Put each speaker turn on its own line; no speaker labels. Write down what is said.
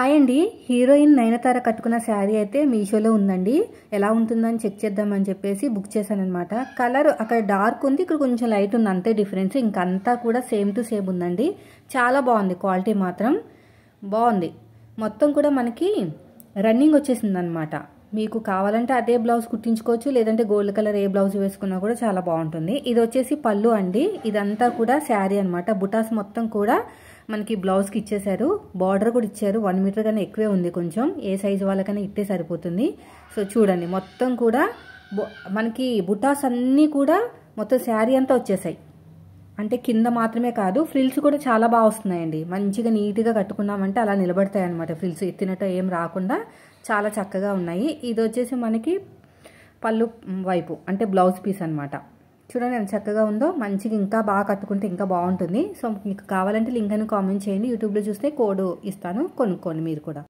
అండి హీరోయిన్ నయనతార కట్టుకున్న శారీ అయితే మీషోలో ఉందండి. ఎలా ఉంటుందని చెక్ చేద్దామని చెప్పేసి బుక్ చేశానన్నమాట. కలర్ అక్కడ డార్క్ ఉంది, ఇక్కడ కొంచెం లైట్ ఉంది, అంతే డిఫరెన్స్. ఇంకంతా కూడా సేమ్ టు సేమ్ ఉందండి. చాలా బాగుంది, క్వాలిటీ మాత్రం బాగుంది. మొత్తం కూడా మనకి రన్నింగ్ వచ్చేసింది అనమాట. మీకు కావాలంటే అదే బ్లౌజ్ కుట్టించుకోవచ్చు, లేదంటే గోల్డ్ కలర్ ఏ బ్లౌజ్ వేసుకున్నా కూడా చాలా బాగుంటుంది. ఇది వచ్చేసి పళ్ళు అండి. ఇదంతా కూడా శారీ అనమాట. బుటాస్ మొత్తం కూడా మనకి బ్లౌజ్కి ఇచ్చేసారు. బార్డర్ కూడా ఇచ్చారు. 1 మీటర్ కన్నా ఎక్కువే ఉంది, కొంచెం ఏ సైజు వాళ్ళకైనా ఇట్టే సరిపోతుంది. సో చూడండి, మొత్తం కూడా మనకి బుటాస్ అన్నీ కూడా మొత్తం శారీ అంతా వచ్చేసాయి. అంటే కింద మాత్రమే కాదు, ఫ్రిల్స్ కూడా చాలా బాగా వస్తున్నాయండి. మంచిగా నీట్గా కట్టుకున్నామంటే అలా నిలబడతాయి అనమాట. ఫ్రిల్స్ ఎత్తినట్టు ఏం రాకుండా చాలా చక్కగా ఉన్నాయి. ఇది వచ్చేసి మనకి పళ్ళు వైపు అంటే బ్లౌజ్ పీస్ అనమాట. చూడండి ఎంత చక్కగా ఉందో. మంచిగా ఇంకా బాగా కట్టుకుంటే ఇంకా బాగుంటుంది. సో మీకు కావాలంటే లింక్ అని కామెంట్ చేయండి. యూట్యూబ్లో చూస్తే కోడ్ ఇస్తాను, కొనుక్కోండి మీరు కూడా.